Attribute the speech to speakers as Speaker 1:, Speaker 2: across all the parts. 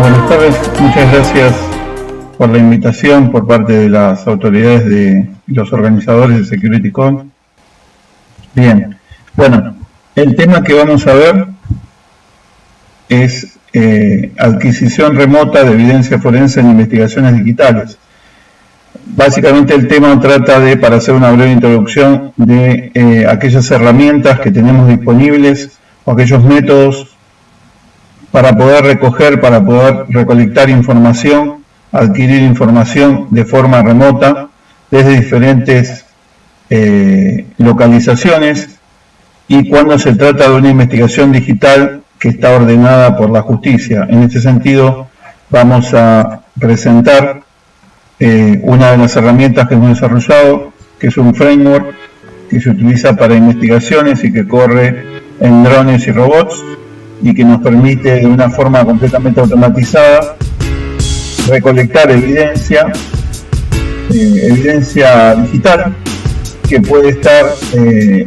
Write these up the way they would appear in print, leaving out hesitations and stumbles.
Speaker 1: buenas tardes. Muchas gracias por la invitación por parte de las autoridades de los organizadores de SecurityCon. Bien, bueno, el tema que vamos a ver es adquisición remota de evidencia forense en investigaciones digitales. Básicamente el tema trata de, para hacer una breve introducción, de aquellas herramientas que tenemos disponibles o aquellos métodos para poder recoger, para poder recolectar información, adquirir información de forma remota desde diferentes localizaciones, y cuando se trata de una investigación digital que está ordenada por la justicia. En este sentido, vamos a presentar una de las herramientas que hemos desarrollado, que es un framework que se utiliza para investigaciones y que corre en drones y robots, y que nos permite de una forma completamente automatizada recolectar evidencia digital que puede estar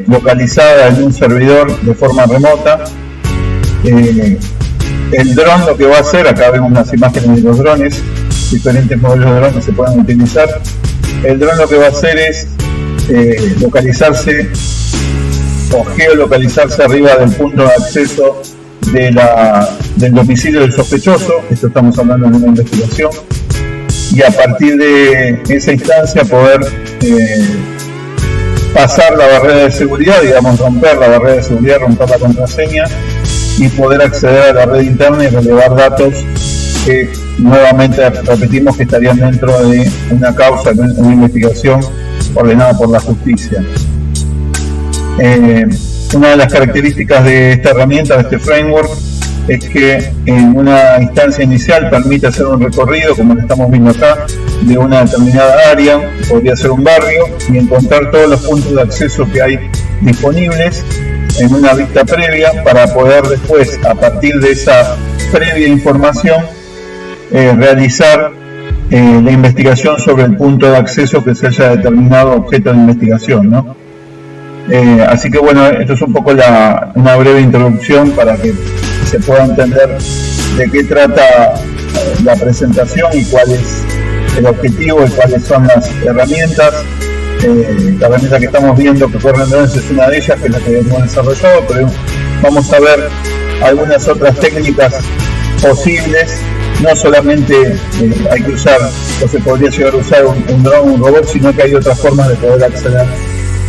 Speaker 1: localizada en un servidor de forma remota. El dron lo que va a hacer, acá vemos las imágenes de los drones, diferentes modelos de drones que se pueden utilizar. El dron lo que va a hacer es localizarse o geolocalizarse arriba del punto de acceso del domicilio del sospechoso. Esto estamos hablando de una investigación, y a partir de esa instancia poder pasar la barrera de seguridad, digamos, romper la barrera de seguridad, romper la contraseña y poder acceder a la red interna y relevar datos que nuevamente repetimos que estarían dentro de una causa, una investigación ordenada por la justicia. Una de las características de esta herramienta, de este framework, es que en una instancia inicial permite hacer un recorrido, como lo estamos viendo acá, de una determinada área, podría ser un barrio, y encontrar todos los puntos de acceso que hay disponibles en una vista previa, para poder después, a partir de esa previa información, realizar la investigación sobre el punto de acceso que se haya determinado objeto de investigación, ¿no? Así que bueno, esto es un poco una breve introducción para que se pueda entender de qué trata la presentación y cuál es el objetivo y cuáles son las herramientas. La herramienta que estamos viendo que corre en drones es una de ellas, que es la que hemos desarrollado, pero vamos a ver algunas otras técnicas posibles. No solamente hay que usar, o se podría llegar a usar un dron, un robot, sino que hay otras formas de poder acceder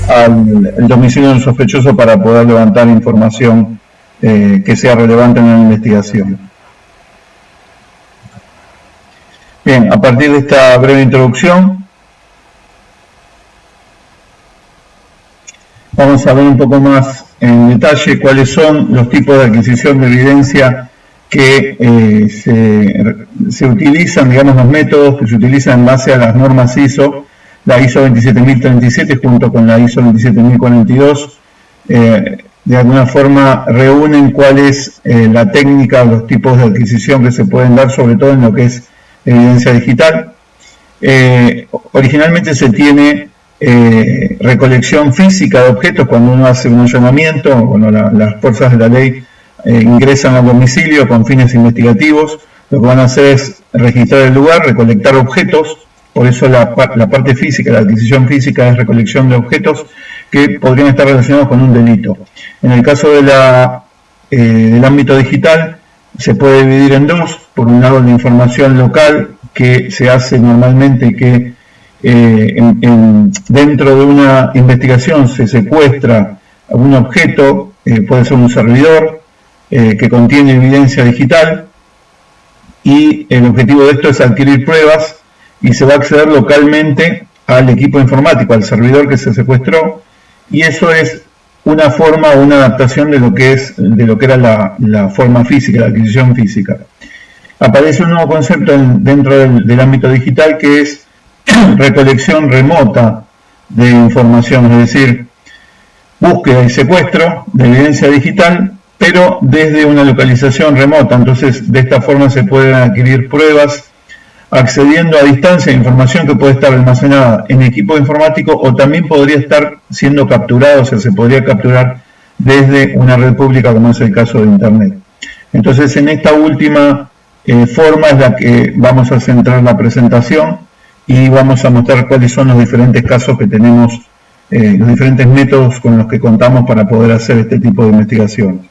Speaker 1: al domicilio del sospechoso para poder levantar información que sea relevante en la investigación. Bien, a partir de esta breve introducción, vamos a ver un poco más en detalle cuáles son los tipos de adquisición de evidencia que se utilizan, digamos, los métodos que se utilizan en base a las normas ISO, la ISO 27037 junto con la ISO 27042, de alguna forma reúnen cuál es la técnica, los tipos de adquisición que se pueden dar, sobre todo en lo que es evidencia digital. Originalmente se tiene recolección física de objetos cuando uno hace un allanamiento, bueno, las fuerzas de la ley ingresan al domicilio con fines investigativos. Lo que van a hacer es registrar el lugar, recolectar objetos. Por eso la parte física, la adquisición física, es recolección de objetos que podrían estar relacionados con un delito. En el caso del ámbito digital, se puede dividir en dos. Por un lado, la información local, que se hace normalmente que dentro de una investigación se secuestra algún objeto, puede ser un servidor que contiene evidencia digital, y el objetivo de esto es adquirir pruebas, y se va a acceder localmente al equipo informático, al servidor que se secuestró, y eso es una forma o una adaptación de lo que era la forma física, la adquisición física. Aparece un nuevo concepto dentro del ámbito digital, que es recolección remota de información, es decir, búsqueda y secuestro de evidencia digital, pero desde una localización remota. Entonces, de esta forma se pueden adquirir pruebas accediendo a distancia a información que puede estar almacenada en equipo informático, o también podría estar siendo capturado, o sea, se podría capturar desde una red pública, como es el caso de Internet. Entonces, en esta última forma es la que vamos a centrar la presentación y vamos a mostrar cuáles son los diferentes casos que tenemos, los diferentes métodos con los que contamos para poder hacer este tipo de investigaciones.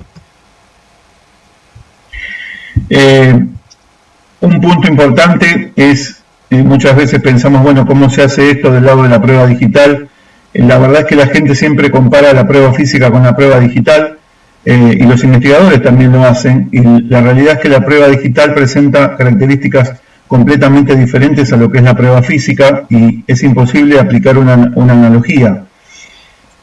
Speaker 1: Un punto importante es, muchas veces pensamos, bueno, ¿cómo se hace esto del lado de la prueba digital? La verdad es que la gente siempre compara la prueba física con la prueba digital, y los investigadores también lo hacen, y la realidad es que la prueba digital presenta características completamente diferentes a lo que es la prueba física y es imposible aplicar una analogía.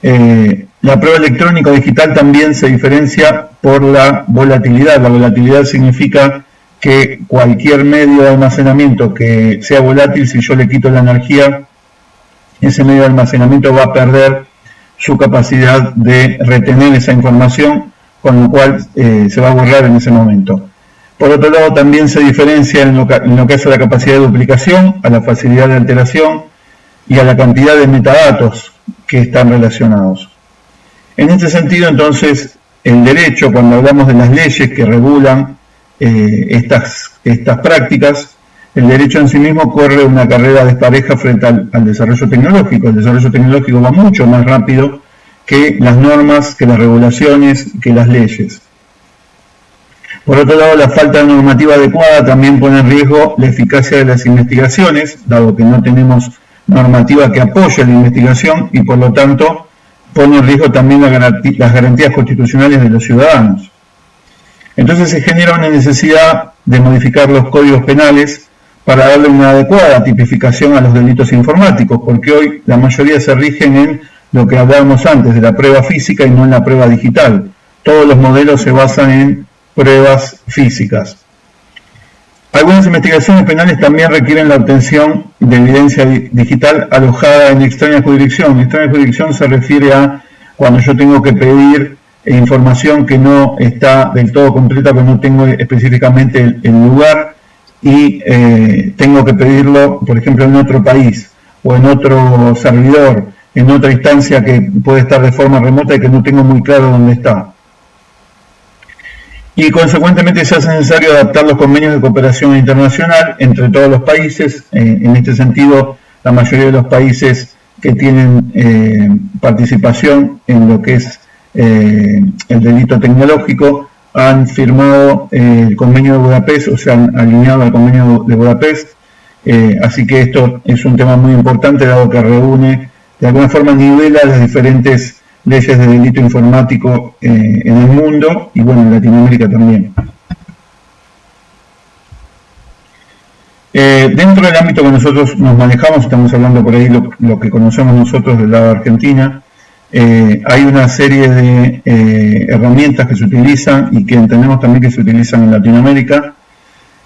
Speaker 1: La prueba electrónica digital también se diferencia por la volatilidad. La volatilidad significa que cualquier medio de almacenamiento que sea volátil, si yo le quito la energía, ese medio de almacenamiento va a perder su capacidad de retener esa información, con lo cual se va a borrar en ese momento. Por otro lado, también se diferencia en lo que hace a la capacidad de duplicación, a la facilidad de alteración y a la cantidad de metadatos que están relacionados. En este sentido, entonces, el derecho, cuando hablamos de las leyes que regulan estas prácticas, el derecho en sí mismo corre una carrera despareja frente al desarrollo tecnológico. El desarrollo tecnológico va mucho más rápido que las normas, que las regulaciones, que las leyes. Por otro lado, la falta de normativa adecuada también pone en riesgo la eficacia de las investigaciones, dado que no tenemos normativa que apoye la investigación y por lo tanto pone en riesgo también las garantías constitucionales de los ciudadanos. Entonces se genera una necesidad de modificar los códigos penales para darle una adecuada tipificación a los delitos informáticos, porque hoy la mayoría se rigen en lo que hablábamos antes de la prueba física y no en la prueba digital. Todos los modelos se basan en pruebas físicas. Algunas investigaciones penales también requieren la obtención de evidencia digital alojada en extraña jurisdicción. Extraña jurisdicción se refiere a cuando yo tengo que pedir información que no está del todo completa, pero no tengo específicamente el lugar y tengo que pedirlo, por ejemplo, en otro país o en otro servidor, en otra instancia que puede estar de forma remota y que no tengo muy claro dónde está. Y consecuentemente se hace necesario adaptar los convenios de cooperación internacional entre todos los países. En este sentido, la mayoría de los países que tienen participación en lo que es el delito tecnológico han firmado el convenio de Budapest, o se han alineado al convenio de Budapest. Así que esto es un tema muy importante, dado que reúne, de alguna forma nivela las diferentes leyes de delito informático en el mundo y bueno, en Latinoamérica también. Dentro del ámbito que nosotros nos manejamos, estamos hablando por ahí lo que conocemos nosotros del lado de Argentina, hay una serie de herramientas que se utilizan y que entendemos también que se utilizan en Latinoamérica.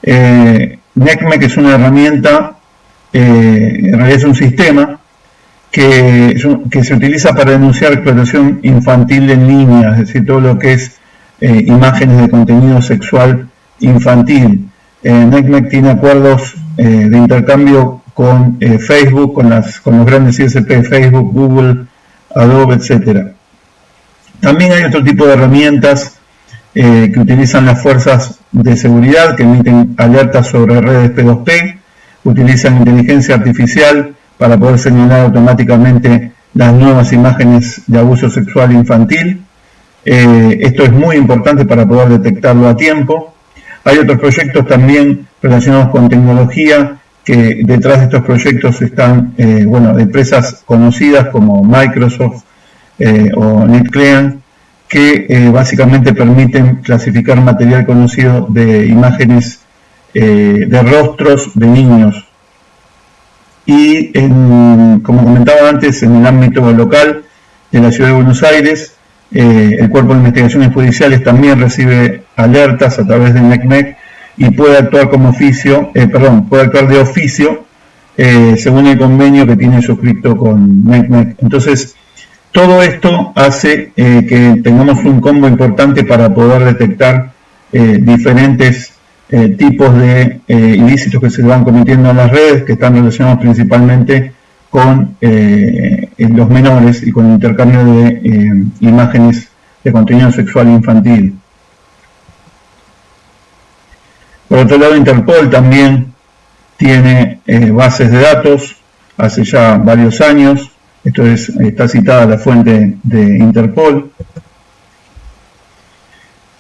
Speaker 1: NECMEC es una herramienta, en realidad es un sistema que se utiliza para denunciar explotación infantil en línea, es decir, todo lo que es imágenes de contenido sexual infantil. NECMEC tiene acuerdos de intercambio con Facebook, con los grandes ISP, Facebook, Google, Adobe, etc. También hay otro tipo de herramientas que utilizan las fuerzas de seguridad, que emiten alertas sobre redes P2P, utilizan inteligencia artificial para poder señalar automáticamente las nuevas imágenes de abuso sexual infantil. Esto es muy importante para poder detectarlo a tiempo. Hay otros proyectos también relacionados con tecnología, que detrás de estos proyectos están de empresas conocidas como Microsoft o NetClean, que básicamente permiten clasificar material conocido de imágenes de rostros de niños. Y como comentaba antes, en el ámbito local de la Ciudad de Buenos Aires, el Cuerpo de Investigaciones Judiciales también recibe alertas a través de NECMEC y puede actuar puede actuar de oficio según el convenio que tiene suscrito con NECMEC. Entonces, todo esto hace que tengamos un combo importante para poder detectar diferentes tipos de ilícitos que se van cometiendo en las redes, que están relacionados principalmente con los menores y con el intercambio de imágenes de contenido sexual infantil. Por otro lado, Interpol también tiene bases de datos hace ya varios años. Esto está citada la fuente de Interpol.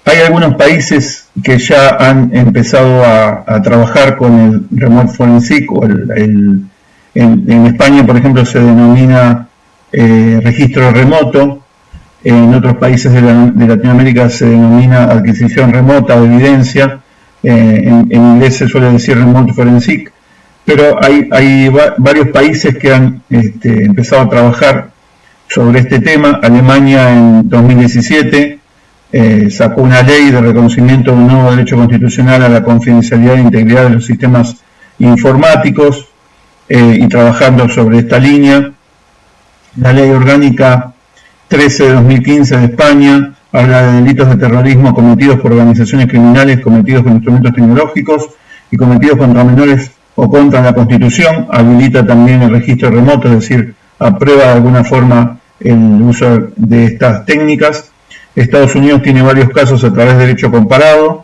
Speaker 1: Hay algunos países que ya han empezado a trabajar con el Remote Forensic, o en España, por ejemplo, se denomina registro remoto. En otros países de Latinoamérica se denomina adquisición remota de evidencia. En inglés se suele decir Remote Forensic. Pero hay varios países que han empezado a trabajar sobre este tema. Alemania en 2017 sacó una ley de reconocimiento de un nuevo derecho constitucional a la confidencialidad e integridad de los sistemas informáticos, y trabajando sobre esta línea. La ley orgánica 13 de 2015 de España habla de delitos de terrorismo cometidos por organizaciones criminales, cometidos con instrumentos tecnológicos y cometidos contra menores o contra la Constitución. Habilita también el registro remoto, es decir, aprueba de alguna forma el uso de estas técnicas. Estados Unidos tiene varios casos a través de derecho comparado,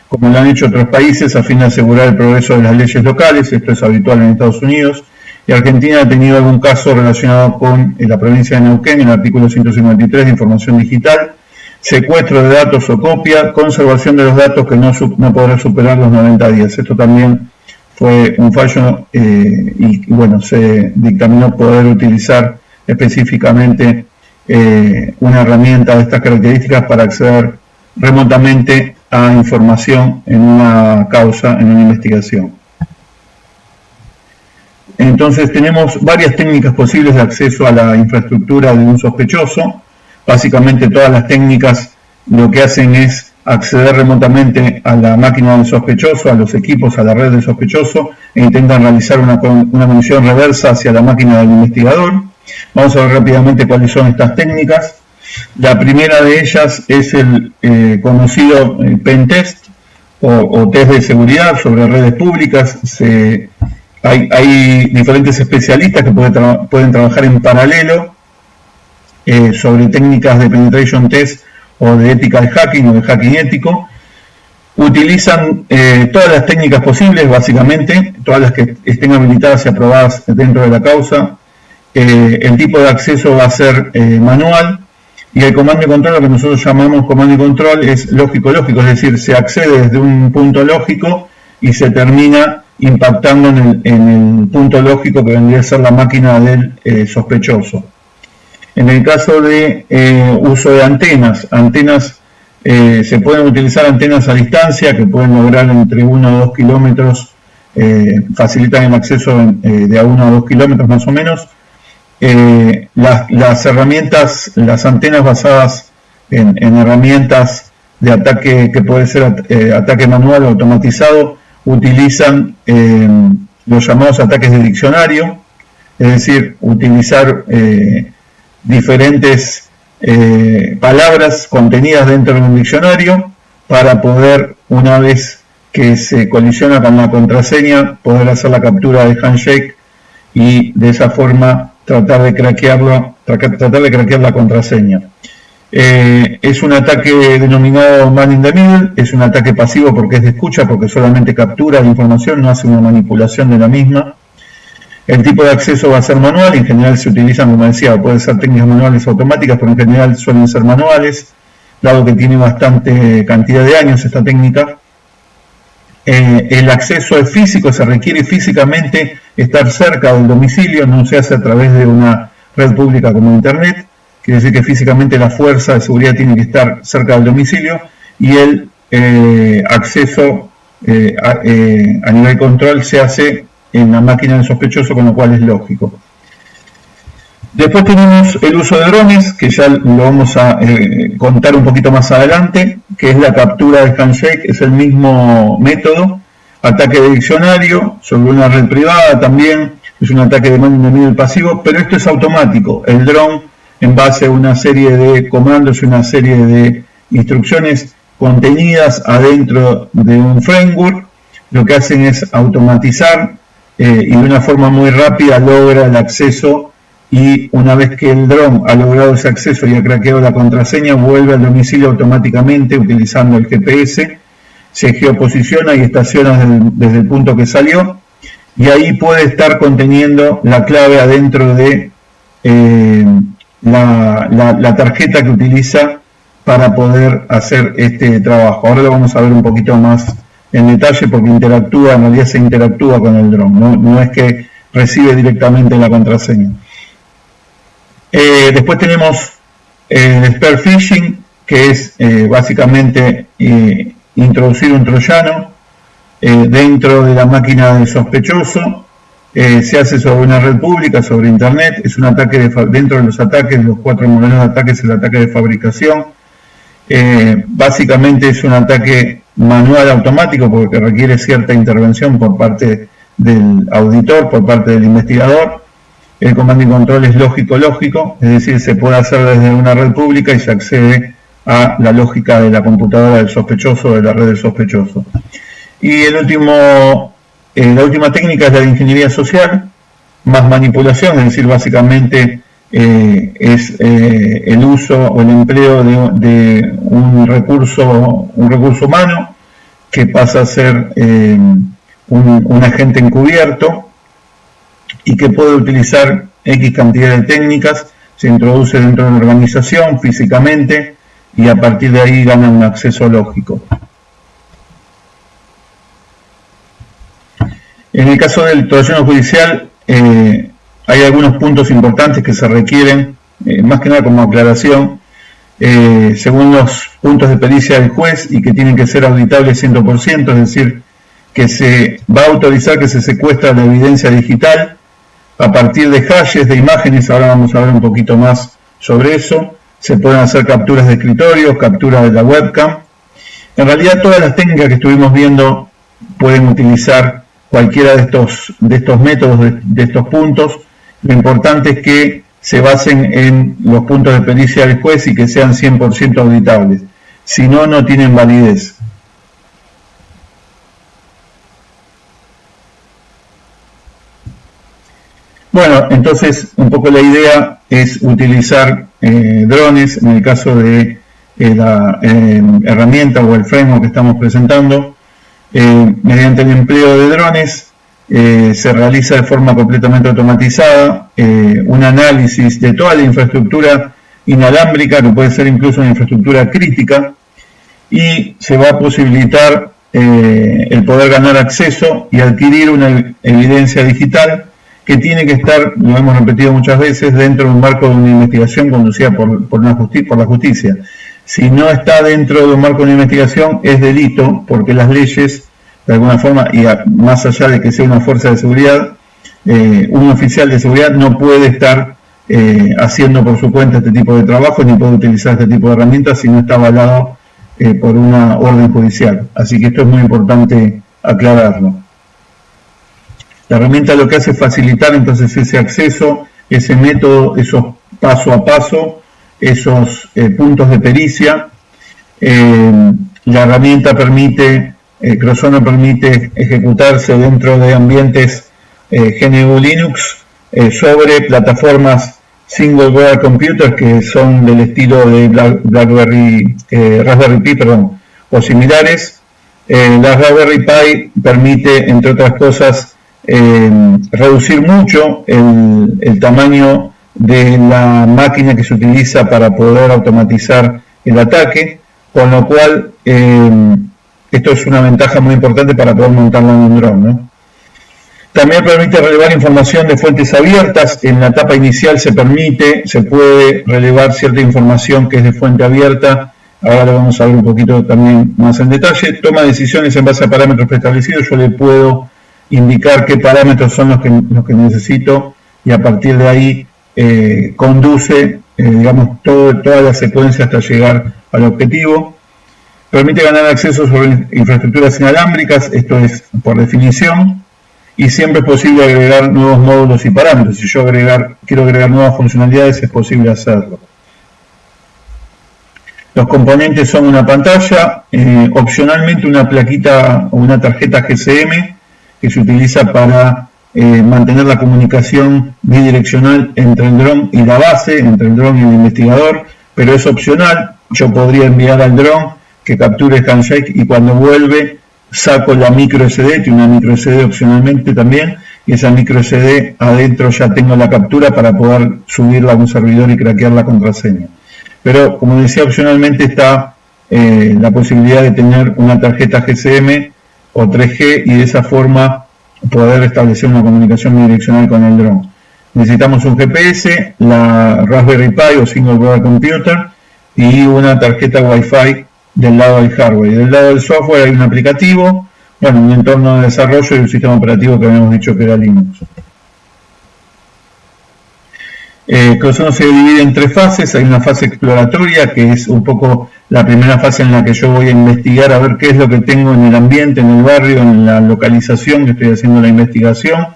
Speaker 1: como lo han hecho otros países, a fin de asegurar el progreso de las leyes locales. Esto es habitual en Estados Unidos. Y Argentina ha tenido algún caso relacionado con la provincia de Neuquén, el artículo 153 de información digital, secuestro de datos o copia, conservación de los datos que no podrá superar los 90 días. Esto también fue un fallo y bueno, se dictaminó poder utilizar específicamente una herramienta de estas características para acceder remotamente a información en una causa, en una investigación. Entonces tenemos varias técnicas posibles de acceso a la infraestructura de un sospechoso. Básicamente todas las técnicas lo que hacen es acceder remotamente a la máquina del sospechoso, a los equipos, a la red del sospechoso, e intentan realizar una conexión reversa hacia la máquina del investigador. Vamos a ver rápidamente cuáles son estas técnicas. La primera de ellas es el conocido pen test o test de seguridad sobre redes públicas. Hay diferentes especialistas que pueden trabajar en paralelo sobre técnicas de penetration test o de ética de hacking o de hacking ético. Utilizan todas las técnicas posibles, básicamente, todas las que estén habilitadas y aprobadas dentro de la causa. El tipo de acceso va a ser manual, y el comando y control, lo que nosotros llamamos comando y control, es lógico-lógico, es decir, se accede desde un punto lógico y se termina impactando en el punto lógico que vendría a ser la máquina del sospechoso. En el caso de uso de antenas, se pueden utilizar antenas a distancia que pueden lograr entre 1 o 2 kilómetros, facilitan el acceso de a 1 o 2 kilómetros más o menos. Las herramientas, las antenas basadas en herramientas de ataque que puede ser ataque manual o automatizado, utilizan los llamados ataques de diccionario, es decir, utilizar diferentes palabras contenidas dentro de un diccionario para poder, una vez que se colisiona con la contraseña, poder hacer la captura de handshake y de esa forma tratar de craquear la contraseña. Es un ataque denominado man in the middle, es un ataque pasivo porque es de escucha, porque solamente captura la información, no hace una manipulación de la misma. El tipo de acceso va a ser manual, en general se utilizan, como decía, pueden ser técnicas manuales o automáticas, pero en general suelen ser manuales, dado que tiene bastante cantidad de años esta técnica. El acceso es físico, se requiere físicamente estar cerca del domicilio, no se hace a través de una red pública como Internet. Quiere decir que físicamente la fuerza de seguridad tiene que estar cerca del domicilio, y el acceso a nivel control se hace en la máquina del sospechoso, con lo cual es lógico. Después tenemos el uso de drones, que ya lo vamos a contar un poquito más adelante, que es la captura del handshake, es el mismo método. Ataque de diccionario sobre una red privada también, es un ataque de man in the middle pasivo, pero esto es automático. El dron, en base a una serie de comandos y una serie de instrucciones contenidas adentro de un framework, lo que hacen es automatizar y de una forma muy rápida logra el acceso, y una vez que el dron ha logrado ese acceso y ha craqueado la contraseña, vuelve al domicilio automáticamente utilizando el GPS. se geoposiciona y estaciona desde el punto que salió, y ahí puede estar conteniendo la clave adentro de la tarjeta que utiliza para poder hacer este trabajo. Ahora lo vamos a ver un poquito más en detalle porque en realidad se interactúa con el dron, no es que recibe directamente la contraseña. Después tenemos el spear phishing, que es básicamente introducir un troyano dentro de la máquina del sospechoso. Se hace sobre una red pública, sobre internet. Es un ataque dentro de los ataques, los 4 modelos de ataques, el ataque de fabricación. Básicamente es un ataque manual automático porque requiere cierta intervención por parte del auditor, por parte del investigador. El comando y control es lógico, es decir, se puede hacer desde una red pública y se accede a la lógica de la computadora del sospechoso, de la red del sospechoso. Y la última técnica es la de ingeniería social, más manipulación, es decir, básicamente es el uso o el empleo de un recurso humano que pasa a ser un agente encubierto y que puede utilizar X cantidad de técnicas, se introduce dentro de una organización físicamente y a partir de ahí gana un acceso lógico. En el caso del troyano judicial hay algunos puntos importantes que se requieren, más que nada como aclaración, según los puntos de pericia del juez y que tienen que ser auditables 100%, es decir, que se va a autorizar que se secuestra la evidencia digital a partir de hashes de imágenes. Ahora vamos a ver un poquito más sobre eso. Se pueden hacer capturas de escritorio, capturas de la webcam. En realidad todas las técnicas que estuvimos viendo pueden utilizar cualquiera de estos métodos, de estos puntos. Lo importante es que se basen en los puntos de pericia del juez y que sean 100% auditables. Si no, no tienen validez. Bueno, entonces un poco la idea es utilizar drones, en el caso de la herramienta o el framework que estamos presentando. Mediante el empleo de drones se realiza de forma completamente automatizada un análisis de toda la infraestructura inalámbrica, que puede ser incluso una infraestructura crítica, y se va a posibilitar el poder ganar acceso y adquirir una evidencia digital que tiene que estar, lo hemos repetido muchas veces, dentro de un marco de una investigación conducida por la justicia. Si no está dentro de un marco de una investigación, es delito, porque las leyes, de alguna forma, y más allá de que sea una fuerza de seguridad, un oficial de seguridad no puede estar haciendo por su cuenta este tipo de trabajo, ni puede utilizar este tipo de herramientas si no está avalado por una orden judicial. Así que esto es muy importante aclararlo. La herramienta lo que hace es facilitar entonces ese acceso, ese método, esos paso a paso, esos puntos de pericia. La herramienta permite, Crossona permite ejecutarse dentro de ambientes GNU Linux sobre plataformas Single Board Computers que son del estilo de Raspberry Pi, o similares. La Raspberry Pi permite, entre otras cosas, reducir mucho el tamaño de la máquina que se utiliza para poder automatizar el ataque, con lo cual esto es una ventaja muy importante para poder montarlo en un dron, ¿no? También permite relevar información de fuentes abiertas. En la etapa inicial se puede relevar cierta información que es de fuente abierta. Ahora lo vamos a ver un poquito también más en detalle. Toma decisiones en base a parámetros preestablecidos. Yo le puedo indicar qué parámetros son los que necesito y a partir de ahí conduce toda la secuencia hasta llegar al objetivo. Permite ganar acceso sobre infraestructuras inalámbricas, esto es por definición, y siempre es posible agregar nuevos módulos y parámetros. Si yo quiero agregar nuevas funcionalidades, es posible hacerlo. Los componentes son una pantalla, opcionalmente una plaquita o una tarjeta GSM que se utiliza para mantener la comunicación bidireccional entre el dron y la base, entre el dron y el investigador, pero es opcional. Yo podría enviar al dron que capture el handshake, y cuando vuelve saco la micro SD, tiene una micro SD opcionalmente también, y esa micro SD adentro ya tengo la captura para poder subirla a un servidor y craquear la contraseña. Pero como decía, opcionalmente está la posibilidad de tener una tarjeta GSM o 3G y de esa forma poder establecer una comunicación bidireccional con el dron. Necesitamos un GPS, la Raspberry Pi o Single Board Computer y una tarjeta Wi-Fi del lado del hardware. Y del lado del software hay un aplicativo, bueno, un entorno de desarrollo y un sistema operativo que habíamos dicho que era Linux. Crossano se divide en 3 fases. Hay una fase exploratoria, que es un poco la primera fase en la que yo voy a investigar a ver qué es lo que tengo en el ambiente, en el barrio, en la localización que estoy haciendo la investigación,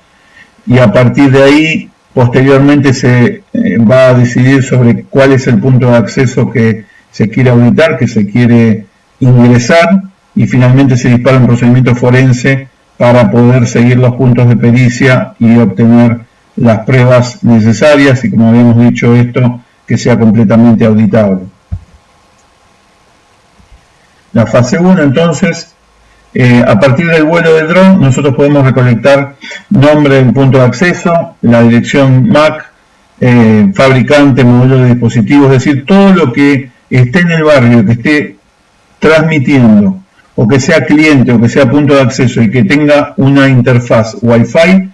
Speaker 1: y a partir de ahí posteriormente se va a decidir sobre cuál es el punto de acceso que se quiere auditar, que se quiere ingresar, y finalmente se dispara un procedimiento forense para poder seguir los puntos de pericia y obtener las pruebas necesarias, y como habíamos dicho, esto que sea completamente auditable. La fase 1, entonces, a partir del vuelo del dron nosotros podemos recolectar nombre del punto de acceso, la dirección MAC, fabricante, modelo de dispositivo, es decir, todo lo que esté en el barrio, que esté transmitiendo, o que sea cliente o que sea punto de acceso y que tenga una interfaz Wi-Fi,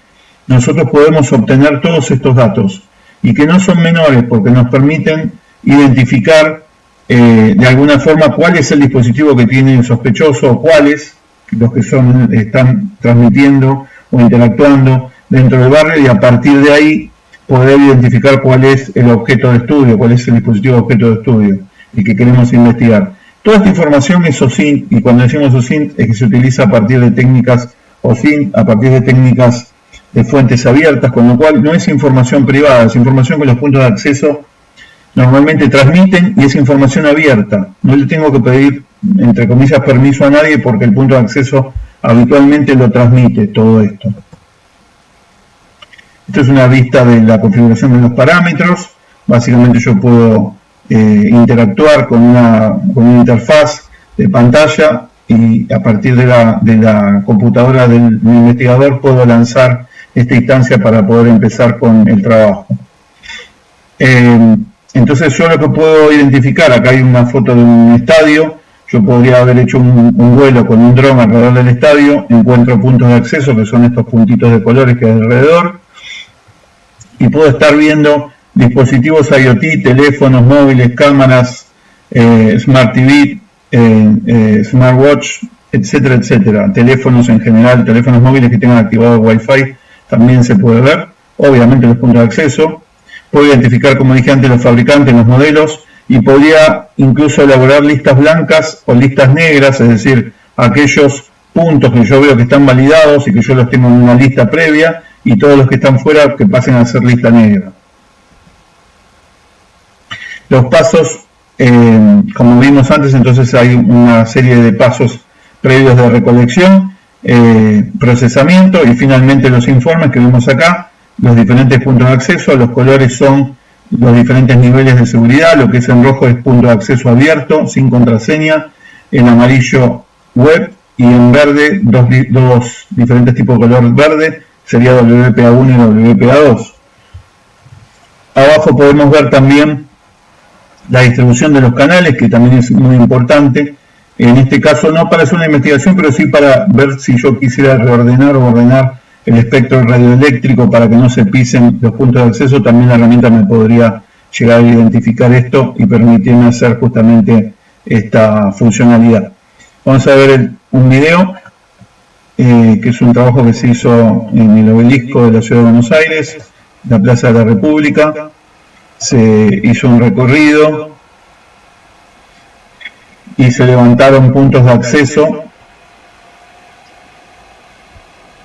Speaker 1: nosotros podemos obtener todos estos datos, y que no son menores porque nos permiten identificar de alguna forma cuál es el dispositivo que tiene el sospechoso, o cuáles los que están transmitiendo o interactuando dentro del barrio, y a partir de ahí poder identificar cuál es el objeto de estudio, cuál es el dispositivo objeto de estudio y que queremos investigar. Toda esta información es OSINT, y cuando decimos OSINT es que se utiliza a partir de técnicas OSINT, a partir de técnicas de fuentes abiertas, con lo cual no es información privada, es información que los puntos de acceso normalmente transmiten, y es información abierta. No le tengo que pedir, entre comillas, permiso a nadie, porque el punto de acceso habitualmente lo transmite todo esto. Esto es una vista de la configuración de los parámetros. Básicamente yo puedo interactuar con una interfaz de pantalla, y a partir de la computadora del investigador puedo lanzar esta instancia para poder empezar con el trabajo. Entonces yo lo que puedo identificar, acá hay una foto de un estadio, yo podría haber hecho un vuelo con un dron alrededor del estadio, encuentro puntos de acceso que son estos puntitos de colores que hay alrededor, y puedo estar viendo dispositivos IoT, teléfonos móviles, cámaras, Smart TV, Smartwatch, etcétera, etcétera. Teléfonos en general, teléfonos móviles que tengan activado Wi-Fi, también se puede ver. Obviamente los puntos de acceso. Puedo identificar, como dije antes, los fabricantes, los modelos, y podría incluso elaborar listas blancas o listas negras, es decir, aquellos puntos que yo veo que están validados y que yo los tengo en una lista previa, y todos los que están fuera que pasen a ser lista negra. Los pasos, como vimos antes, entonces hay una serie de pasos previos de recolección, procesamiento y finalmente los informes que vemos acá, los diferentes puntos de acceso. Los colores son los diferentes niveles de seguridad. Lo que es en rojo es punto de acceso abierto, sin contraseña, en amarillo web, y en verde dos diferentes tipos de color verde, sería WPA1 y WPA2. Abajo podemos ver también la distribución de los canales, que también es muy importante. En este caso no para hacer una investigación, pero sí para ver si yo quisiera reordenar o ordenar el espectro radioeléctrico para que no se pisen los puntos de acceso. También la herramienta me podría llegar a identificar esto y permitirme hacer justamente esta funcionalidad. Vamos a ver un video que es un trabajo que se hizo en el obelisco de la ciudad de Buenos Aires, la Plaza de la República. Se hizo un recorrido y se levantaron puntos de acceso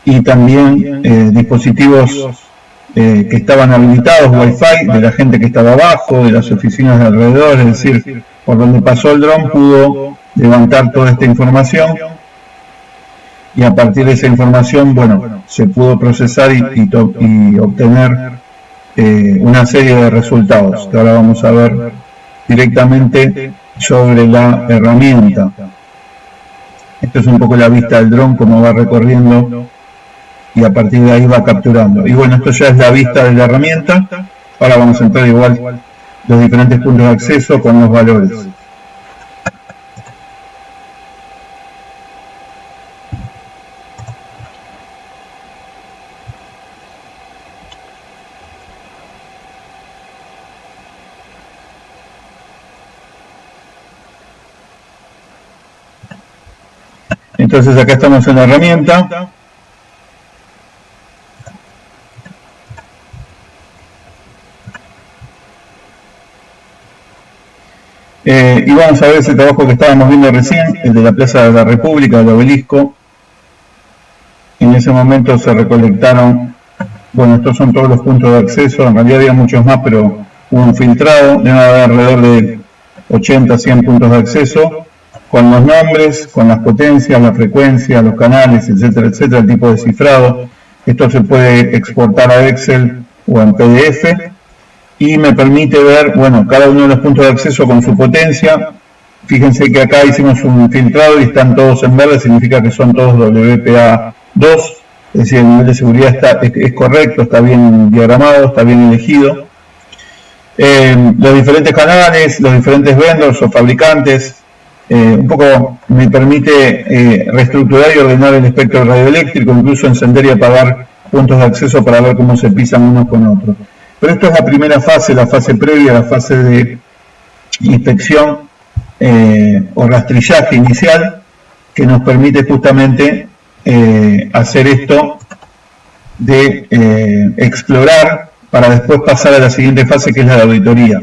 Speaker 1: y también dispositivos que estaban habilitados, Wi-Fi, de la gente que estaba abajo, de las oficinas de alrededor, es decir, por donde pasó el dron pudo levantar toda esta información, y a partir de esa información, bueno, se pudo procesar y obtener una serie de resultados que ahora vamos a ver directamente sobre la herramienta. Esto es un poco la vista del dron, como va recorriendo y a partir de ahí va capturando. Y bueno, esto ya es la vista de la herramienta. Ahora vamos a entrar igual los diferentes puntos de acceso con los valores. Entonces acá estamos en la herramienta. Y vamos a ver ese trabajo que estábamos viendo recién, el de la Plaza de la República, del obelisco. En ese momento se recolectaron, bueno, estos son todos los puntos de acceso, en realidad había muchos más, pero hubo un filtrado, debe haber alrededor de 80, 100 puntos de acceso, con los nombres, con las potencias, la frecuencia, los canales, etcétera, etcétera, el tipo de cifrado. Esto se puede exportar a Excel o en PDF y me permite ver, bueno, cada uno de los puntos de acceso con su potencia. Fíjense que acá hicimos un filtrado y están todos en verde, significa que son todos WPA2, es decir, el nivel de seguridad es correcto, está bien diagramado, está bien elegido. Los diferentes canales, los diferentes vendors o fabricantes, un poco me permite reestructurar y ordenar el espectro radioeléctrico, incluso encender y apagar puntos de acceso para ver cómo se pisan unos con otros. Pero esto es la primera fase, la fase previa, la fase de inspección o rastrillaje inicial, que nos permite justamente hacer esto de explorar para después pasar a la siguiente fase, que es la de auditoría.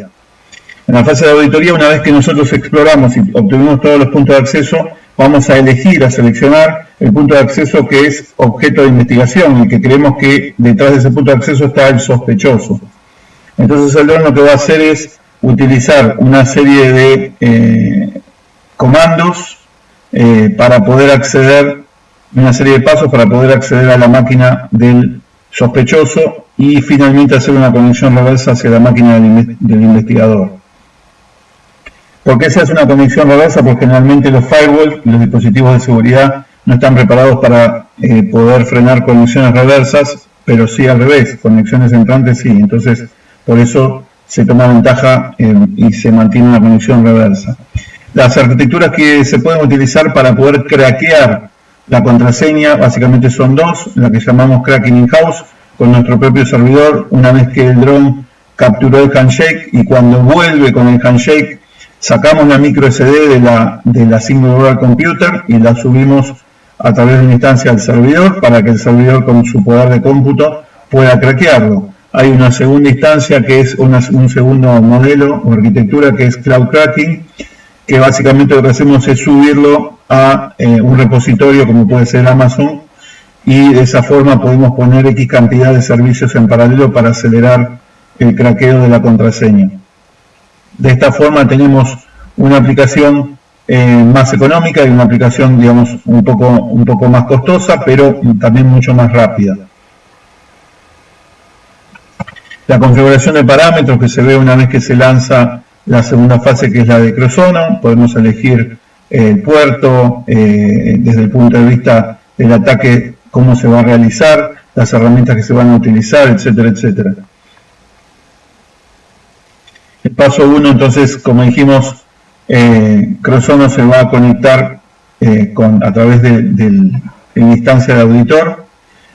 Speaker 1: En la fase de auditoría, una vez que nosotros exploramos y obtuvimos todos los puntos de acceso, vamos a elegir, a seleccionar el punto de acceso que es objeto de investigación y que creemos que detrás de ese punto de acceso está el sospechoso. Entonces el dron lo que va a hacer es utilizar una serie de comandos para poder acceder, una serie de pasos para poder acceder a la máquina del sospechoso y finalmente hacer una conexión reversa hacia la máquina del investigador. ¿Por qué se hace una conexión reversa? Porque generalmente los firewalls, los dispositivos de seguridad, no están preparados para poder frenar conexiones reversas, pero sí al revés, conexiones entrantes sí. Entonces, por eso se toma ventaja y se mantiene una conexión reversa. Las arquitecturas que se pueden utilizar para poder craquear la contraseña básicamente son dos, la que llamamos cracking in-house, con nuestro propio servidor, una vez que el dron capturó el handshake y cuando vuelve con el handshake, sacamos la micro SD de la Single World Computer y la subimos a través de una instancia al servidor para que el servidor con su poder de cómputo pueda craquearlo. Hay una segunda instancia que es un segundo modelo o arquitectura que es Cloud Cracking, que básicamente lo que hacemos es subirlo a un repositorio como puede ser Amazon y de esa forma podemos poner X cantidad de servicios en paralelo para acelerar el craqueo de la contraseña. De esta forma tenemos una aplicación más económica y una aplicación, digamos, un poco más costosa, pero también mucho más rápida. La configuración de parámetros que se ve una vez que se lanza la segunda fase, que es la de Crosono, podemos elegir el puerto, desde el punto de vista del ataque, cómo se va a realizar, las herramientas que se van a utilizar, etcétera, etcétera. El paso 1, entonces, como dijimos, Crosono se va a conectar a través de la instancia de auditor.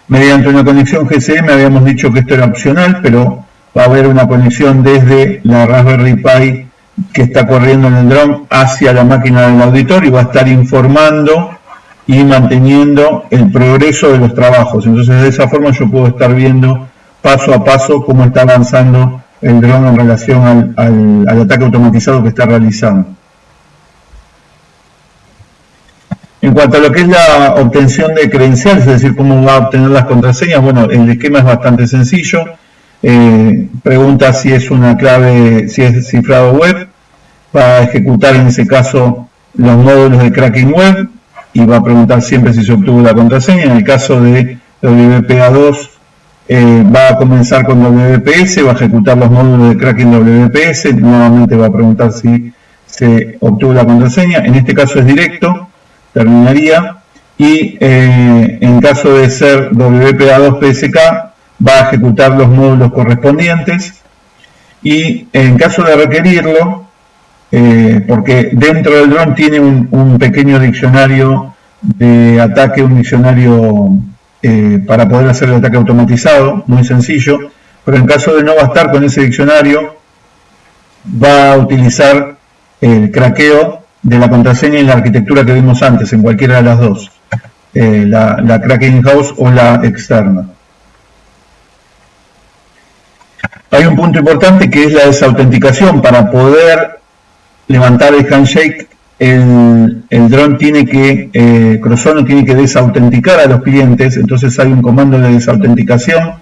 Speaker 1: Mediante una conexión GSM, habíamos dicho que esto era opcional, pero va a haber una conexión desde la Raspberry Pi que está corriendo en el dron hacia la máquina del auditor y va a estar informando y manteniendo el progreso de los trabajos. Entonces, de esa forma yo puedo estar viendo paso a paso cómo está avanzando el dron en relación al ataque automatizado que está realizando. En cuanto a lo que es la obtención de credenciales, es decir, cómo va a obtener las contraseñas, bueno, el esquema es bastante sencillo. Pregunta si es una clave, si es cifrado web, va a ejecutar en ese caso los módulos de cracking web y va a preguntar siempre si se obtuvo la contraseña. En el caso de WPA2 va a comenzar con WPS, va a ejecutar los módulos de cracking WPS, nuevamente va a preguntar si se obtuvo la contraseña. En este caso es directo, terminaría, y en caso de ser WPA2PSK va a ejecutar los módulos correspondientes, y en caso de requerirlo, porque dentro del dron tiene un pequeño diccionario de ataque, un diccionario para poder hacer el ataque automatizado, muy sencillo, pero en caso de no bastar con ese diccionario, va a utilizar el craqueo de la contraseña en la arquitectura que vimos antes, en cualquiera de las dos, la crack in-house o la externa. Hay un punto importante que es la desautenticación. Para poder levantar el handshake, el dron tiene que, Crozono tiene que desautenticar a los clientes, entonces hay un comando de desautenticación,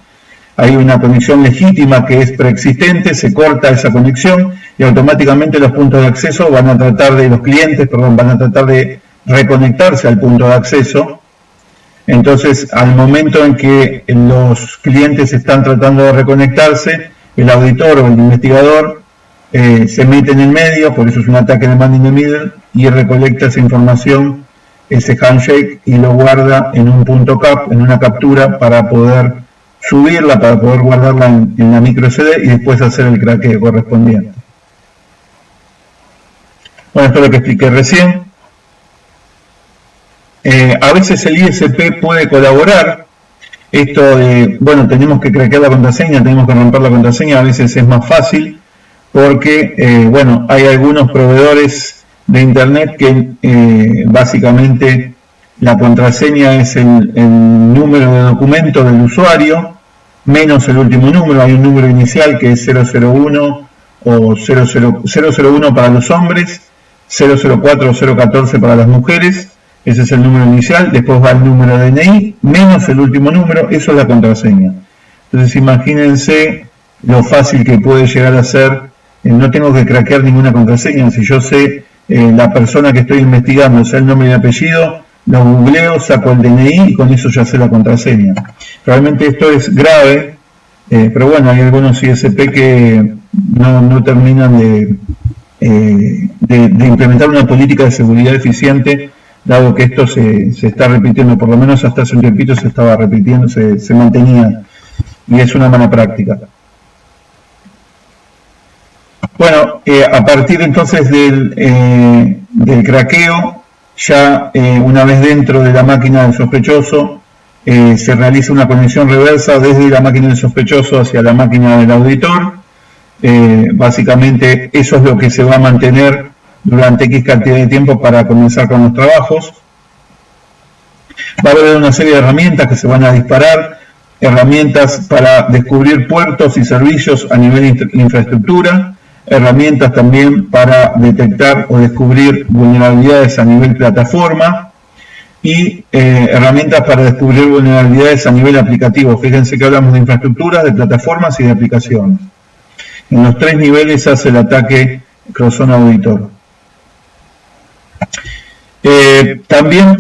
Speaker 1: hay una conexión legítima que es preexistente, se corta esa conexión y automáticamente los puntos de acceso van a tratar de, los clientes, perdón, van a tratar de reconectarse al punto de acceso. Entonces, al momento en que los clientes están tratando de reconectarse, el auditor o el investigador se mete en el medio, por eso es un ataque de man in the middle, y recolecta esa información, ese handshake, y lo guarda en un punto cap, en una captura, para poder subirla, para poder guardarla en la micro SD y después hacer el craqueo correspondiente. Bueno, esto es lo que expliqué recién. A veces el ISP puede colaborar. Esto de, bueno, tenemos que craquear la contraseña, tenemos que romper la contraseña, a veces es más fácil porque, bueno, hay algunos proveedores de internet que básicamente la contraseña es el número de documento del usuario menos el último número. Hay un número inicial que es 001 o 001 para los hombres, 004 o 014 para las mujeres. Ese es el número inicial, después va el número de DNI, menos el último número, eso es la contraseña. Entonces imagínense lo fácil que puede llegar a ser, no tengo que craquear ninguna contraseña, si yo sé la persona que estoy investigando, sé el nombre y el apellido, lo googleo, saco el DNI y con eso ya sé la contraseña. Realmente esto es grave, pero bueno, hay algunos ISP que no terminan de implementar una política de seguridad eficiente, dado que esto se está repitiendo, por lo menos hasta hace un tiempito se estaba repitiendo, se mantenía, y es una mala práctica. Bueno, a partir entonces del craqueo, ya una vez dentro de la máquina del sospechoso, se realiza una conexión reversa desde la máquina del sospechoso hacia la máquina del auditor. Básicamente eso es lo que se va a mantener durante X cantidad de tiempo para comenzar con los trabajos. Va a haber una serie de herramientas que se van a disparar, herramientas para descubrir puertos y servicios a nivel de infraestructura, herramientas también para detectar o descubrir vulnerabilidades a nivel plataforma y herramientas para descubrir vulnerabilidades a nivel aplicativo. Fíjense que hablamos de infraestructuras, de plataformas y de aplicaciones. En los tres niveles hace el ataque Crozono Auditor. También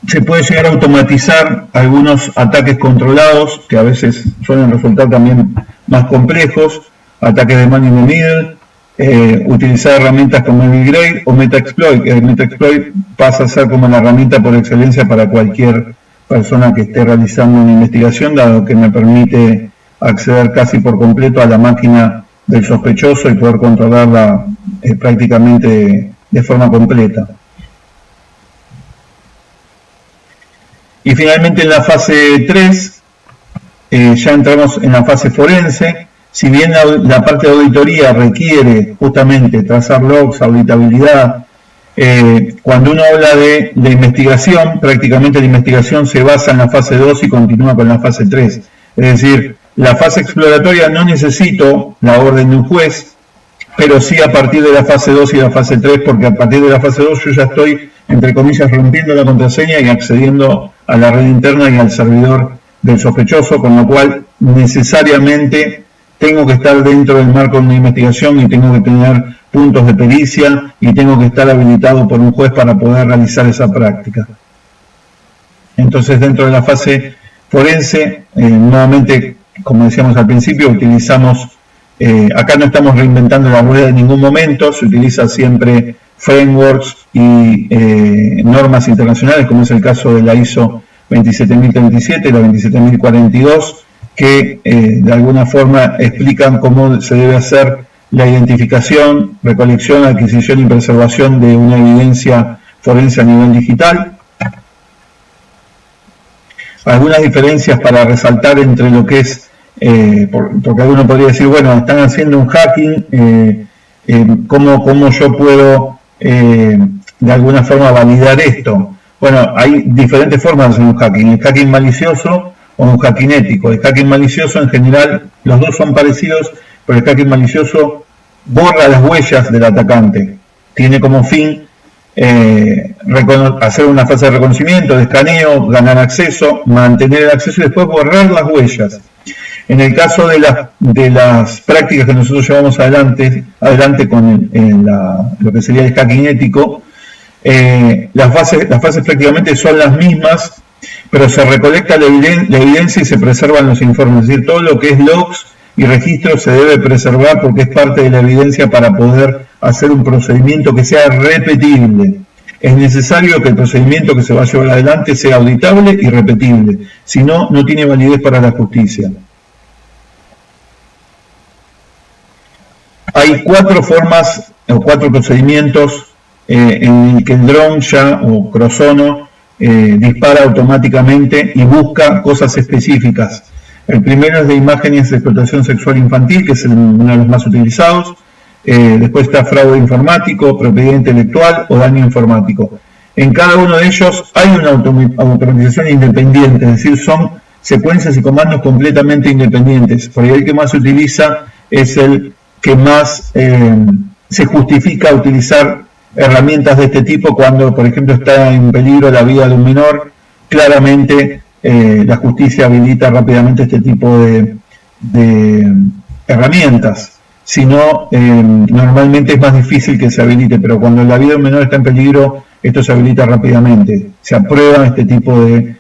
Speaker 1: se puede llegar a automatizar algunos ataques controlados que a veces suelen resultar también más complejos, ataques de man in the middle, utilizar herramientas como Migrate o Metaexploit. Metaexploit pasa a ser como la herramienta por excelencia para cualquier persona que esté realizando una investigación, dado que me permite acceder casi por completo a la máquina del sospechoso y poder controlarla prácticamente de forma completa. Y finalmente en la fase 3 ya entramos en la fase forense. Si bien la parte de auditoría requiere justamente trazar logs, auditabilidad, cuando uno habla de investigación, prácticamente la investigación se basa en la fase 2 y continúa con la fase 3. Es decir, la fase exploratoria no necesito la orden de un juez, pero sí a partir de la fase 2 y la fase 3, porque a partir de la fase 2 yo ya estoy, entre comillas, rompiendo la contraseña y accediendo a la red interna y al servidor del sospechoso, con lo cual necesariamente tengo que estar dentro del marco de una investigación y tengo que tener puntos de pericia y tengo que estar habilitado por un juez para poder realizar esa práctica. Entonces, dentro de la fase forense, nuevamente, como decíamos al principio, utilizamos Acá no estamos reinventando la rueda en ningún momento, se utiliza siempre frameworks y normas internacionales, como es el caso de la ISO 27037 y la 27042, que de alguna forma explican cómo se debe hacer la identificación, recolección, adquisición y preservación de una evidencia forense a nivel digital. Algunas diferencias para resaltar entre lo que es, porque alguno podría decir, bueno, están haciendo un hacking, ¿cómo yo puedo de alguna forma validar esto? Bueno, hay diferentes formas de hacer un hacking: el hacking malicioso o un hacking ético. El hacking malicioso, en general, los dos son parecidos, pero el hacking malicioso borra las huellas del atacante. Tiene como fin hacer una fase de reconocimiento, de escaneo, ganar acceso, mantener el acceso y después borrar las huellas. En el caso de las prácticas que nosotros llevamos adelante con lo que sería el hacking ético, las fases prácticamente son las mismas, pero se recolecta la evidencia y se preservan los informes. Es decir, todo lo que es logs y registros se debe preservar porque es parte de la evidencia para poder hacer un procedimiento que sea repetible. Es necesario que el procedimiento que se va a llevar adelante sea auditable y repetible, si no, no tiene validez para la justicia. Hay 4 formas o 4 procedimientos en el que el dron o Crozono dispara automáticamente y busca cosas específicas. El primero es de imágenes de explotación sexual infantil, que es uno de los más utilizados. Después está fraude informático, propiedad intelectual o daño informático. En cada uno de ellos hay una automatización independiente, es decir, son secuencias y comandos completamente independientes. Por ahí el que más se utiliza es el que más se justifica utilizar herramientas de este tipo cuando, por ejemplo, está en peligro la vida de un menor. Claramente la justicia habilita rápidamente este tipo de herramientas. Si no, normalmente es más difícil que se habilite, pero cuando la vida de un menor está en peligro, esto se habilita rápidamente. Se aprueba este tipo de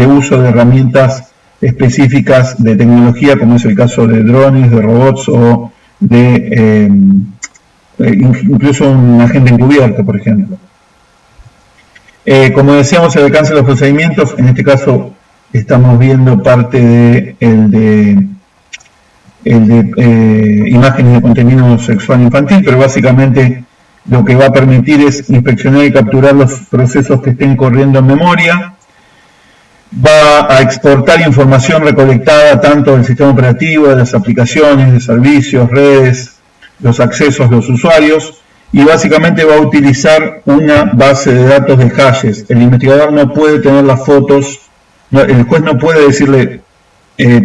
Speaker 1: uso de herramientas específicas de tecnología, como es el caso de drones, de robots o de incluso un agente encubierto, por ejemplo. Como decíamos, el alcance de los procedimientos, en este caso estamos viendo parte de imágenes de contenido sexual infantil, pero básicamente lo que va a permitir es inspeccionar y capturar los procesos que estén corriendo en memoria. Va a exportar información recolectada tanto del sistema operativo, de las aplicaciones, de servicios, redes, los accesos de los usuarios, y básicamente va a utilizar una base de datos de hashes. El investigador no puede tener las fotos, el juez no puede decirle,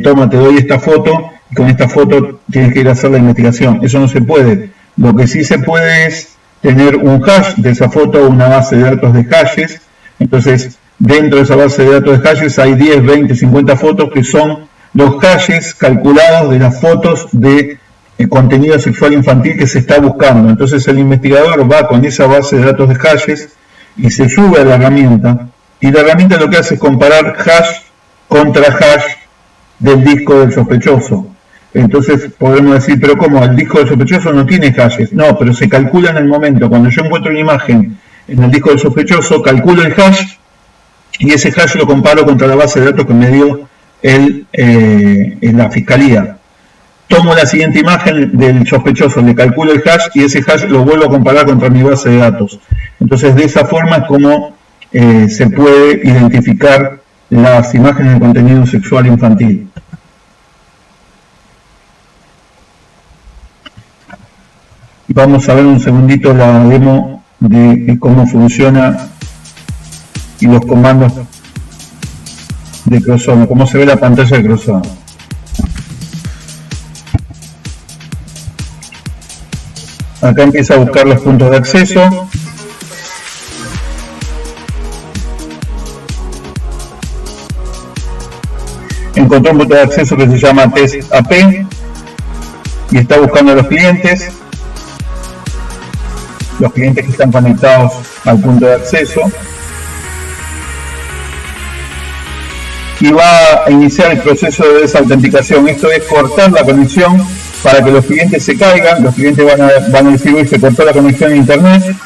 Speaker 1: toma, te doy esta foto, y con esta foto tienes que ir a hacer la investigación. Eso no se puede. Lo que sí se puede es tener un hash de esa foto, una base de datos de hashes. Entonces, dentro de esa base de datos de hashes hay 10, 20, 50 fotos que son los hashes calculados de las fotos de contenido sexual infantil que se está buscando. Entonces el investigador va con esa base de datos de hashes y se sube a la herramienta, y la herramienta lo que hace es comparar hash contra hash del disco del sospechoso. Entonces podemos decir, pero ¿cómo? El disco del sospechoso no tiene hashes. No, pero se calcula en el momento. Cuando yo encuentro una imagen en el disco del sospechoso, calculo el hash y ese hash lo comparo contra la base de datos que me dio en la fiscalía. Tomo la siguiente imagen del sospechoso, le calculo el hash y ese hash lo vuelvo a comparar contra mi base de datos. Entonces, de esa forma es como se puede identificar las imágenes de contenido sexual infantil. Vamos a ver un segundito la demo de cómo funciona y los comandos de Crozono, cómo se ve la pantalla de Crozono. Acá empieza a buscar los puntos de acceso. Encontró un punto de acceso que se llama Test AP y está buscando a los clientes que están conectados al punto de acceso. y va a iniciar el proceso de desautenticación. Esto es cortar la conexión para que los clientes se caigan, los clientes van a decir, uy, se cortó la conexión a internet,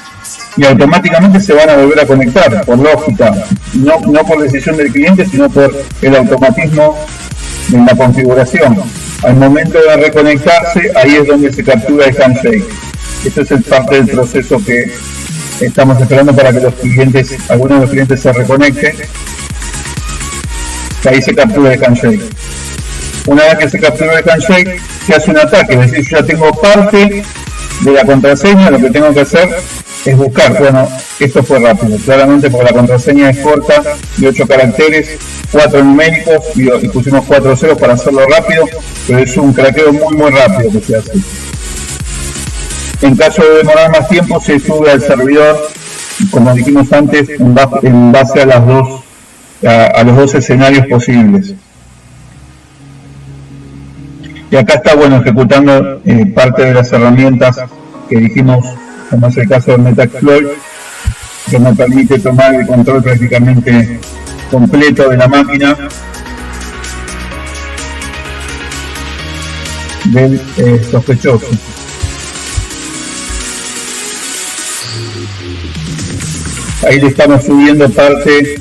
Speaker 1: y automáticamente se van a volver a conectar, por lógica, no por decisión del cliente, sino por el automatismo de la configuración. Al momento de reconectarse, ahí es donde se captura el handshake. Esto es parte del proceso que estamos esperando para que los clientes, algunos de los clientes se reconecten. Ahí se captura el handshake. Una vez que se captura el handshake, se hace un ataque, es decir, yo ya tengo parte de la contraseña, lo que tengo que hacer es buscar. Bueno, esto fue rápido, claramente porque la contraseña es corta, de 8 caracteres, 4 numéricos, y pusimos 4 ceros para hacerlo rápido, pero es un craqueo muy rápido que se hace. En caso de demorar más tiempo, se sube al servidor, como dijimos antes, en base a los dos escenarios posibles. Y acá está, bueno, ejecutando parte de las herramientas que dijimos, como es el caso del Metaxploit, que nos permite tomar el control prácticamente completo de la máquina del sospechoso. Ahí le estamos subiendo parte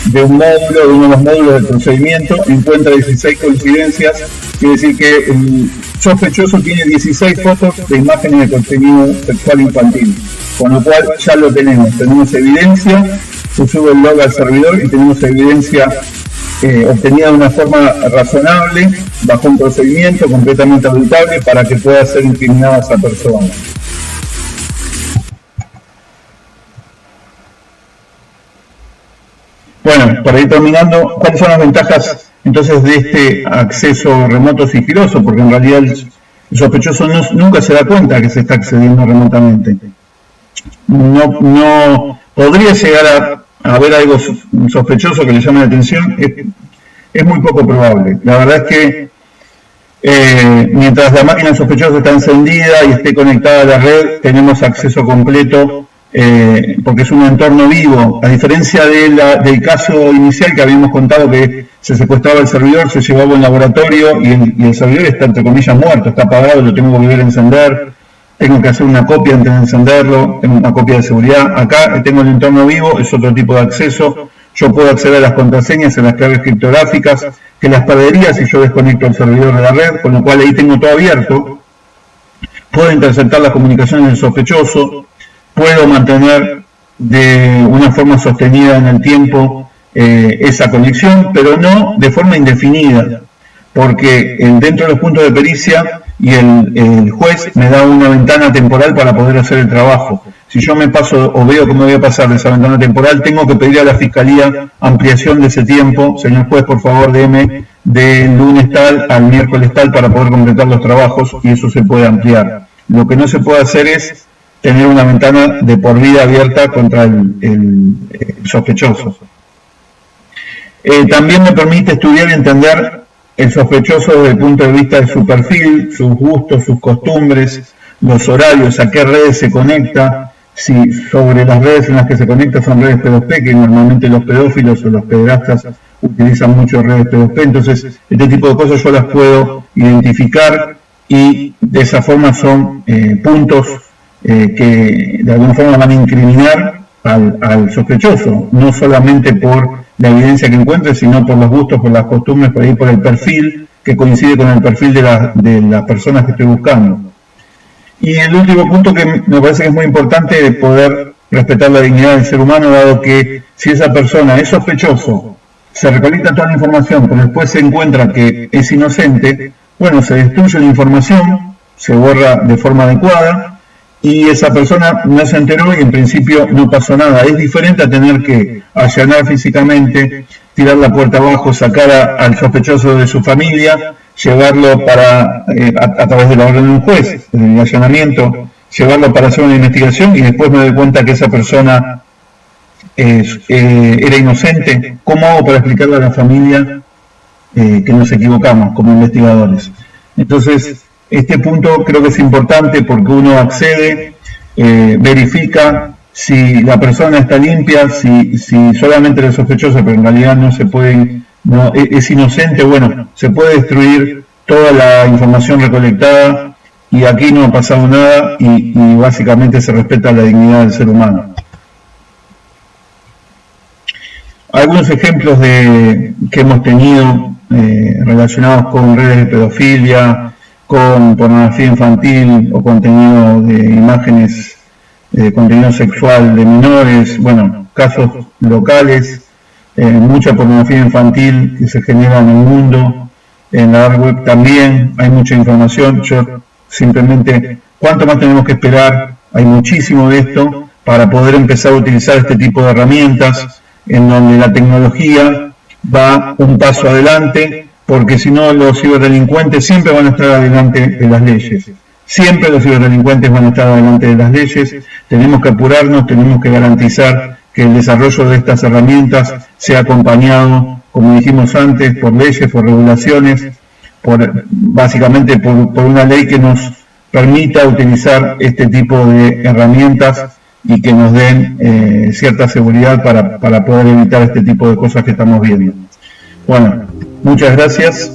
Speaker 1: de un módulo, de uno de los módulos del procedimiento, encuentra 16 coincidencias, quiere decir que el sospechoso tiene 16 fotos de imágenes de contenido sexual infantil, con lo cual ya lo tenemos evidencia, se sube el log al servidor y tenemos evidencia obtenida de una forma razonable, bajo un procedimiento completamente auditable para que pueda ser incriminada esa persona. Bueno, para ir terminando, ¿cuáles son las ventajas entonces de este acceso remoto sigiloso? Porque en realidad el sospechoso nunca se da cuenta que se está accediendo remotamente. No podría llegar a haber algo sospechoso que le llame la atención, es muy poco probable. La verdad es que mientras la máquina sospechosa está encendida y esté conectada a la red, tenemos acceso completo. Porque es un entorno vivo, a diferencia del caso inicial que habíamos contado que se secuestraba el servidor, se llevaba a un laboratorio y el servidor está entre comillas muerto, está apagado, lo tengo que volver a encender, tengo que hacer una copia antes de encenderlo, tengo una copia de seguridad. Acá tengo el entorno vivo, es otro tipo de acceso, yo puedo acceder a las contraseñas, a las claves criptográficas, que las perdería si yo desconecto el servidor de la red, con lo cual ahí tengo todo abierto, puedo interceptar las comunicaciones del sospechoso, puedo mantener de una forma sostenida en el tiempo esa conexión, pero no de forma indefinida, porque dentro de los puntos de pericia y el juez me da una ventana temporal para poder hacer el trabajo. Si yo me paso o veo que me voy a pasar de esa ventana temporal, tengo que pedir a la Fiscalía ampliación de ese tiempo. Señor juez, por favor, deme del lunes tal al miércoles tal para poder completar los trabajos, y eso se puede ampliar. Lo que no se puede hacer es tener una ventana de por vida abierta contra el sospechoso. También me permite estudiar y entender el sospechoso desde el punto de vista de su perfil, sus gustos, sus costumbres, los horarios, a qué redes se conecta, si sobre las redes en las que se conecta son redes P2P, que normalmente los pedófilos o los pederastas utilizan mucho redes P2P, entonces este tipo de cosas yo las puedo identificar y de esa forma son puntos que de alguna forma van a incriminar al sospechoso, no solamente por la evidencia que encuentre, sino por los gustos, por las costumbres, por ahí por el perfil que coincide con el perfil de las personas que estoy buscando. Y el último punto que me parece que es muy importante es poder respetar la dignidad del ser humano, dado que si esa persona es sospechoso, se recolecta toda la información, pero después se encuentra que es inocente, bueno, se destruye la información, se borra de forma adecuada, y esa persona no se enteró y en principio no pasó nada. Es diferente a tener que allanar físicamente, tirar la puerta abajo, sacar al sospechoso de su familia, llevarlo a través de la orden de un juez, el allanamiento, llevarlo para hacer una investigación y después me doy cuenta que esa persona era inocente. ¿Cómo hago para explicarle a la familia que nos equivocamos como investigadores? Entonces, este punto creo que es importante porque uno accede, verifica si la persona está limpia, si solamente el sospechoso, pero en realidad no se pueden no, es inocente. Bueno, se puede destruir toda la información recolectada y aquí no ha pasado nada y básicamente se respeta la dignidad del ser humano. Algunos ejemplos que hemos tenido relacionados con redes de pedofilia, con pornografía infantil o contenido de imágenes, contenido sexual de menores, bueno, casos locales, mucha pornografía infantil que se genera en el mundo, en la dark web también hay mucha información. Yo simplemente, ¿cuánto más tenemos que esperar? Hay muchísimo de esto para poder empezar a utilizar este tipo de herramientas en donde la tecnología va un paso adelante, porque si no los ciberdelincuentes siempre van a estar adelante de las leyes. Siempre los ciberdelincuentes van a estar adelante de las leyes. Tenemos que apurarnos, tenemos que garantizar que el desarrollo de estas herramientas sea acompañado, como dijimos antes, por leyes, por regulaciones, básicamente por una ley que nos permita utilizar este tipo de herramientas y que nos den cierta seguridad para poder evitar este tipo de cosas que estamos viendo. Bueno, muchas gracias.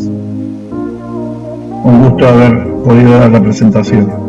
Speaker 1: Un gusto haber podido dar la presentación.